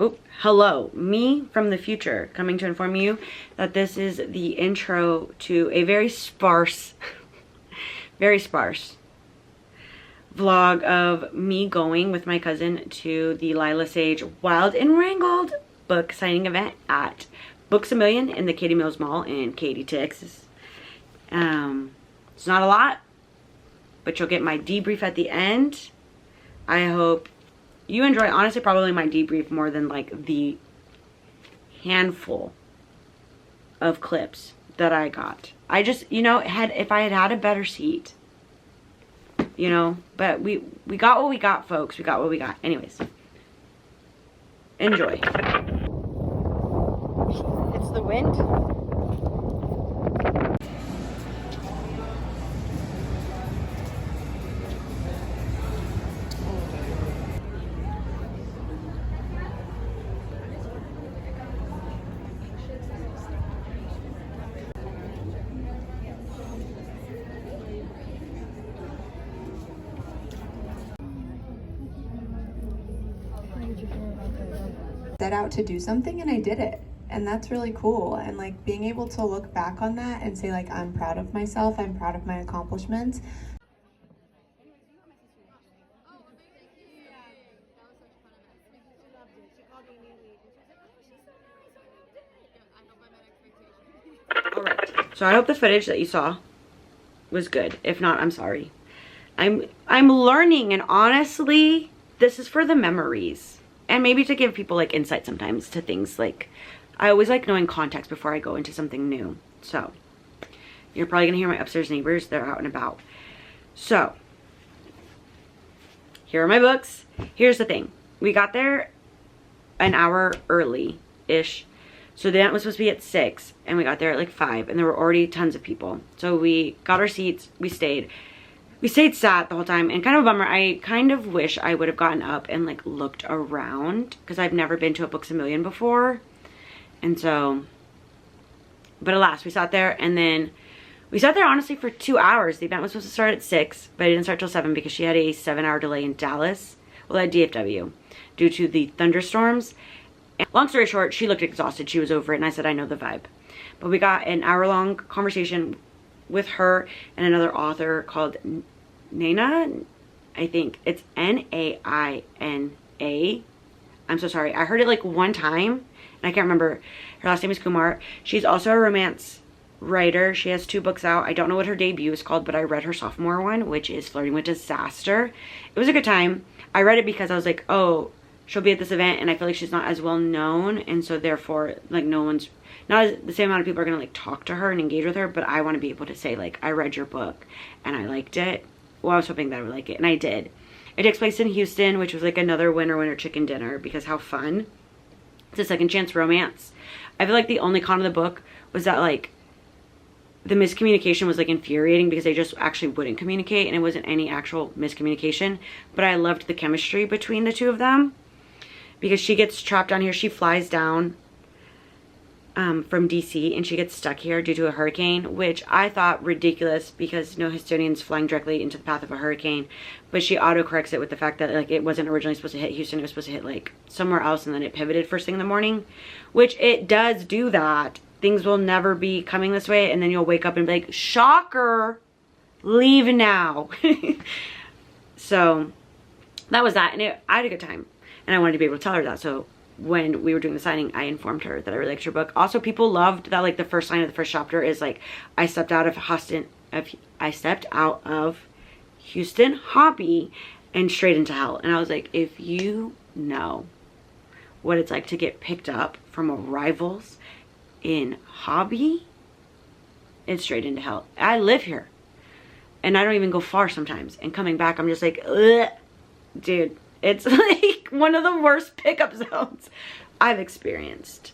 Oh, hello, me from the future, coming to inform you that this is the intro to a very sparse vlog of me going with my cousin to the Lila Sage Wild and Wrangled book signing event at Books A Million in the Katy Mills Mall in Katy, Texas. It's not a lot, but you'll get my debrief at the end. I hope you enjoy, honestly, probably my debrief more than like the handful of clips that I got. I just, you know, if I had a better seat, you know, but we got what we got, folks. We got what we got. Anyways, enjoy. It's the wind. Set out to do something and I did it, and that's really cool. And like being able to look back on that and say like, I'm proud of myself, I'm proud of my accomplishments. All right, so I hope the footage that you saw was good. If not, I'm sorry. I'm learning, and honestly, this is for the memories. And maybe to give people like insight sometimes to things. Like, I always like knowing context before I go into something new. So you're probably gonna hear my upstairs neighbors. They're out and about. So here are my books. Here's the thing. We got there an hour early-ish. So the event was supposed to be at 6 and we got there at like 5 and there were already tons of people. So we got our seats, we stayed sat the whole time, and kind of a bummer. I kind of wish I would have gotten up and like looked around because I've never been to a Books A Million before. And so, but alas, we sat there, and then we sat there honestly for 2 hours. The event was supposed to start at 6, but it didn't start till 7 because she had a 7-hour delay in Dallas, well, at DFW, due to the thunderstorms. And long story short, she looked exhausted. She was over it, and I said, I know the vibe. But we got an hour-long conversation with her and another author called Naina, I think it's Naina. I'm so sorry. I heard it like one time and I can't remember. Her last name is Kumar. She's also a romance writer. She has 2 books out. I don't know what her debut is called, but I read her sophomore one, which is Flirting with Disaster. It was a good time. I read it because I was like, oh, she'll be at this event, and I feel like she's not as well known, and so therefore like not the same amount of people are gonna like talk to her and engage with her, but I want to be able to say like, I read your book and I liked it. Well, I was hoping that I would like it, and I did. It takes place in Houston, which was like another winner chicken dinner, because how fun. It's a second chance romance. I feel like the only con of the book was that like the miscommunication was like infuriating because they just actually wouldn't communicate, and it wasn't any actual miscommunication. But I loved the chemistry between the two of them because she gets trapped down here. She flies down from DC, and she gets stuck here due to a hurricane, which I thought ridiculous because no Houstonians flying directly into the path of a hurricane. But she autocorrects it with the fact that like it wasn't originally supposed to hit Houston, it was supposed to hit like somewhere else, and then it pivoted first thing in the morning, which it does do that. Things will never be coming this way, and then you'll wake up and be like, shocker, leave now. So that was that, and I had a good time, and I wanted to be able to tell her that. So when we were doing the signing, I informed her that I really liked her book. Also, people loved that like the first line of the first chapter is like, I stepped out of Houston hobby and straight into hell. And I was like, if you know what it's like to get picked up from a rivals in hobby, it's straight into hell. I live here and I don't even go far sometimes, and coming back I'm just like, ugh, dude, it's like one of the worst pickup zones I've experienced,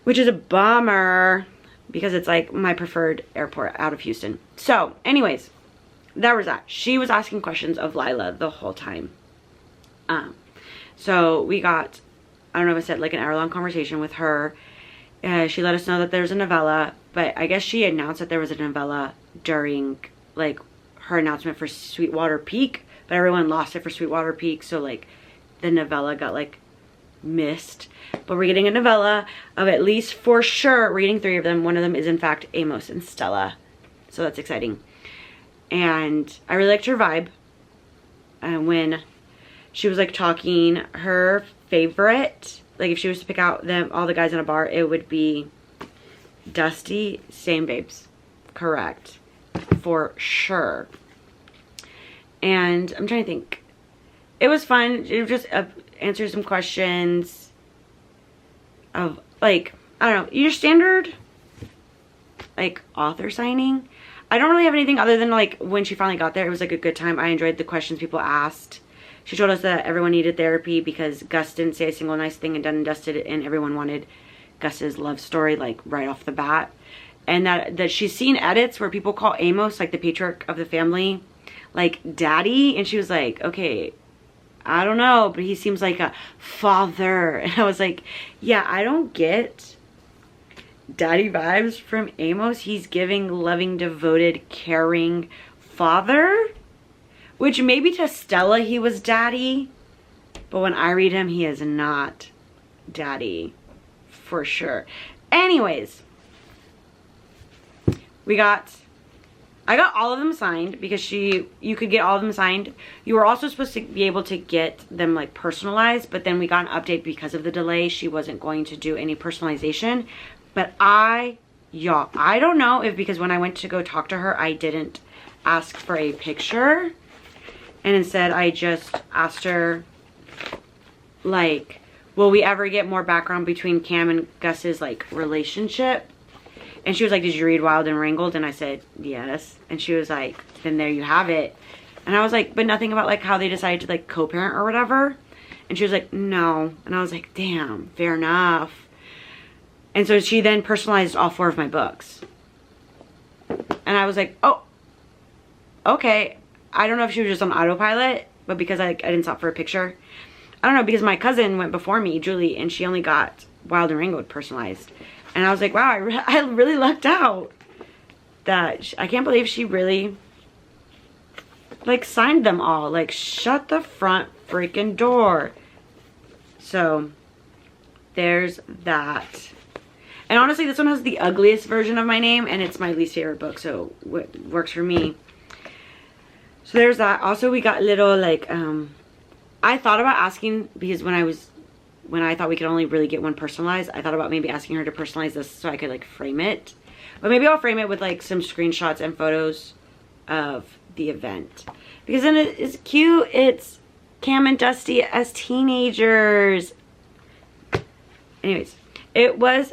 which is a bummer because it's like my preferred airport out of Houston. So anyways, that was that. She was asking questions of Lila the whole time. So we got, I don't know if I said, like an hour-long conversation with her. She let us know that there's a novella, but I guess she announced that there was a novella during like her announcement for Sweetwater Peak, but everyone lost it for Sweetwater Peak, so like the novella got like missed. But we're getting a novella of at least for sure. We're getting 3 of them. One of them is in fact Amos and Stella. So that's exciting. And I really liked her vibe. And when she was like talking, her favorite, like if she was to pick out all the guys in a bar, it would be Dusty. Same, babes. Correct. For sure. And I'm trying to think. It was fun. It was just answer some questions of like, I don't know, your standard like author signing. I don't really have anything other than like when she finally got there, it was like a good time. I enjoyed the questions people asked. She told us that everyone needed therapy because Gus didn't say a single nice thing and done and dusted it, and everyone wanted Gus's love story like right off the bat. And that she's seen edits where people call Amos, like the patriarch of the family, like daddy, and she was like, okay, I don't know, but he seems like a father. And I was like, yeah, I don't get daddy vibes from Amos. He's giving loving, devoted, caring father, which maybe to Stella he was daddy, but when I read him, he is not daddy for sure. Anyways, I got all of them signed because you could get all of them signed. You were also supposed to be able to get them like personalized, but then we got an update because of the delay. She wasn't going to do any personalization. But y'all, I don't know if because when I went to go talk to her, I didn't ask for a picture. And instead I just asked her like, will we ever get more background between Cam and Gus's like relationship? And she was like, did you read Wild and Wrangled? And I said, yes. And she was like, then there you have it. And I was like, but nothing about like how they decided to like co-parent or whatever. And she was like, no. And I was like, damn, fair enough. And so she then personalized all 4 of my books. And I was like, oh, okay. I don't know if she was just on autopilot, but because I didn't stop for a picture. I don't know, because my cousin went before me, Julie, and she only got Wild and Wrangled personalized. And I was like, wow, I really lucked out. That I can't believe she really like signed them all. Like, shut the front freaking door. So there's that. And honestly, this one has the ugliest version of my name, and it's my least favorite book, so it works for me. So there's that. Also, we got little like I thought about asking, because when I thought we could only really get one personalized, I thought about maybe asking her to personalize this so I could like frame it. But maybe I'll frame it with like some screenshots and photos of the event. Because then it's cute. It's Cam and Dusty as teenagers. Anyways, it was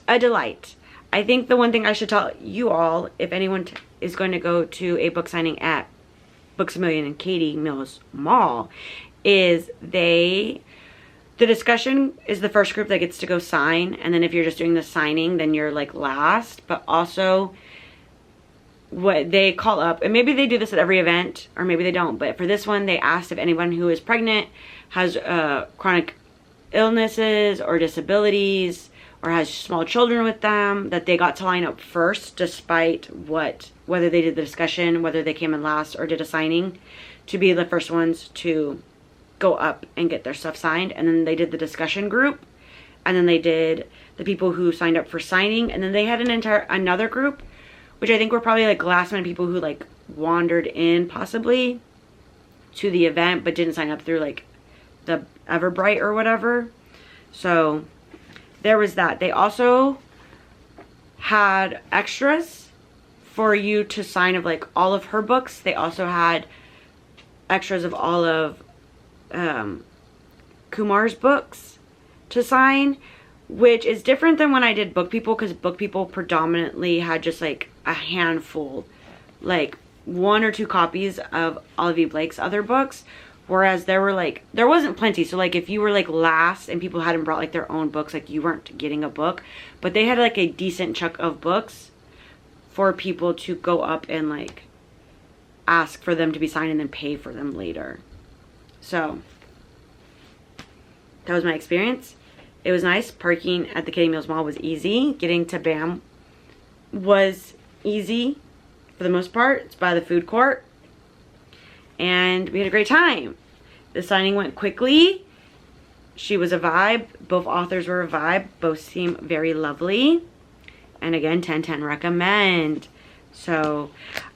a delight. I think the one thing I should tell you all, if anyone is going to go to a book signing at Books A Million and Katie Mills Mall, is the discussion is the first group that gets to go sign, and then if you're just doing the signing, then you're like last. But also what they call up, and maybe they do this at every event or maybe they don't, but for this one they asked if anyone who is pregnant, has chronic illnesses or disabilities, or has small children with them, that they got to line up first, despite whether they did the discussion, whether they came in last or did a signing, to be the first ones to go up and get their stuff signed. And then they did the discussion group, and then they did the people who signed up for signing, and then they had another group, which I think were probably like last minute people who like wandered in possibly to the event but didn't sign up through like the Everbright or whatever. So there was that. They also had extras for you to sign of like all of her books. They also had extras of all of Kumar's books to sign, which is different than when I did Book People, because Book People predominantly had just like a handful, like 1 or 2 copies of Olivia Blake's other books. Whereas there wasn't plenty. So like if you were like last and people hadn't brought like their own books, like you weren't getting a book. But they had like a decent chunk of books for people to go up and like ask for them to be signed and then pay for them later. So that was my experience. It was nice. Parking at the Katie Mills Mall was easy. Getting to BAM was easy for the most part. It's by the food court. And we had a great time. The signing went quickly. She was a vibe. Both authors were a vibe. Both seem very lovely. And again, 10/10 recommend. So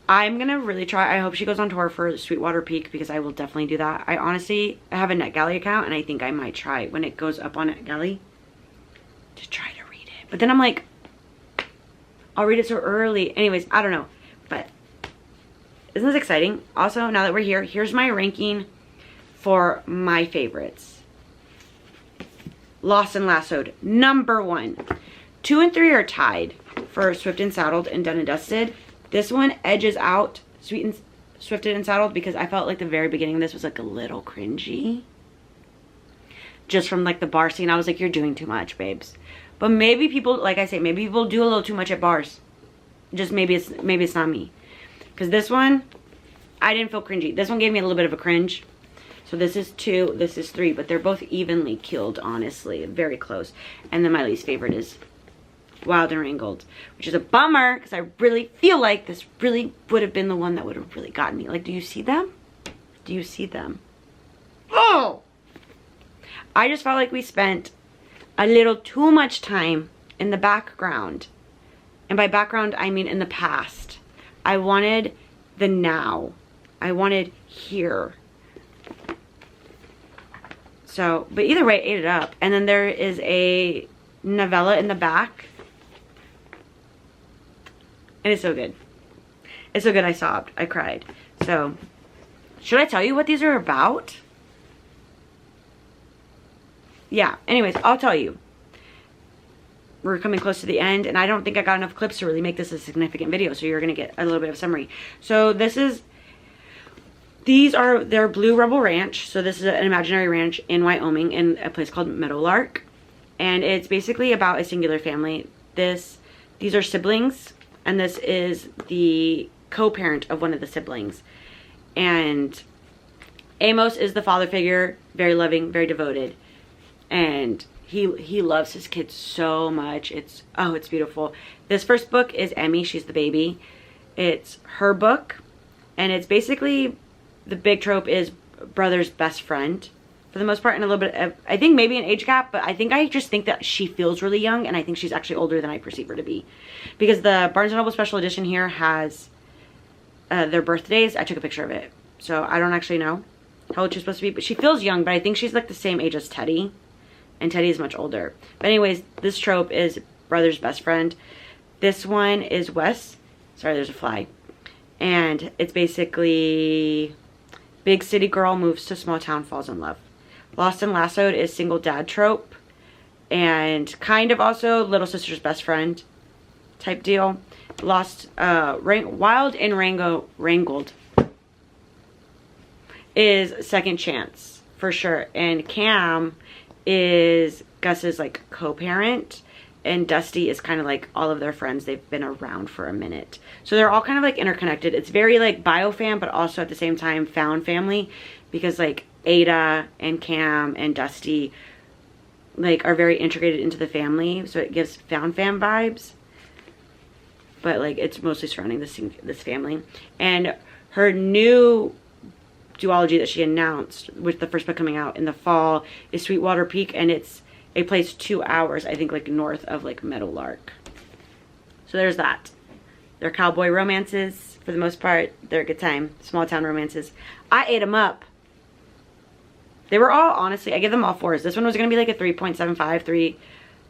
I'm gonna really try. I hope she goes on tour for Sweetwater Peak, because I will definitely do that. I honestly have a NetGalley account, and I think I might try when it goes up on NetGalley to try to read it. But then I'm like, I'll read it so early. Anyways, I don't know. But isn't this exciting? Also, now that we're here, here's my ranking for my favorites. Lost and Lassoed, number 1. 2 and 3 are tied for Swift and Saddled and Done and Dusted. This one edges out Swifted and Saddled, because I felt like the very beginning of this was like a little cringy. Just from like the bar scene, I was like, you're doing too much, babes. But maybe people, like I say, maybe people do a little too much at bars. Just maybe it's not me. Because this one, I didn't feel cringy. This one gave me a little bit of a cringe. So this is 2, this is 3, but they're both evenly killed, honestly. Very close. And then my least favorite is Wild and Wrangled, which is a bummer, because I really feel like this really would have been the one that would have really gotten me. Like, do you see them? Do you see them? Oh! I just felt like we spent a little too much time in the background. And by background, I mean in the past. I wanted the now. I wanted here. So, but either way, ate it up. And then there is a novella in the back. And it's so good. It's so good, I sobbed. I cried. So, should I tell you what these are about? Yeah, anyways, I'll tell you. We're coming close to the end, and I don't think I got enough clips to really make this a significant video, so you're going to get a little bit of summary. So these are their Blue Rebel Ranch. So this is an imaginary ranch in Wyoming in a place called Meadowlark. And it's basically about a singular family. These are siblings, and this is the co-parent of one of the siblings. And Amos is the father figure, very loving, very devoted. And he loves his kids so much. It's beautiful. This first book is Emmy. She's the baby. It's her book. And it's basically, the big trope is brother's best friend for the most part, and a little bit of, I think maybe an age gap, but I just think that she feels really young, and I think she's actually older than I perceive her to be. Because the Barnes & Noble special edition here has their birthdays. I took a picture of it. So I don't actually know how old she's supposed to be, but she feels young, but I think she's like the same age as Teddy. And Teddy is much older. But anyways, this trope is brother's best friend. This one is Wes. Sorry, there's a fly. And it's basically big city girl moves to small town, falls in love. Lost and Lassoed is single dad trope. And kind of also little sister's best friend type deal. Wild and Wrangled is second chance for sure. And Cam is Gus's like co-parent, and Dusty is kind of like all of their friends. They've been around for a minute, so they're all kind of like interconnected. It's very like biofam, but also at the same time found family, because like Ada and Cam and Dusty like are very integrated into the family, so it gives found fam vibes, but like it's mostly surrounding this family. And her new duology that she announced with the first book coming out in the fall is Sweetwater Peak, and it's a place 2 hours, I think, like north of like Meadowlark. So there's that. They're cowboy romances for the most part. They're a good time. Small town romances. I ate them up. They were all, honestly, I give them all 4s. This one was going to be like a 3.75,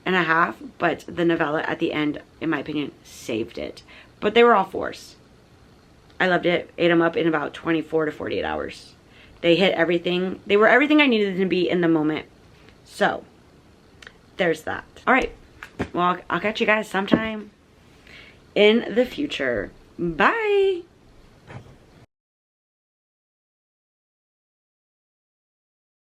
3.5, but the novella at the end, in my opinion, saved it. But they were all 4s. I loved it. Ate them up in about 24 to 48 hours. They hit everything. They were everything I needed them to be in the moment. So, there's that. All right. Well, I'll catch you guys sometime in the future. Bye.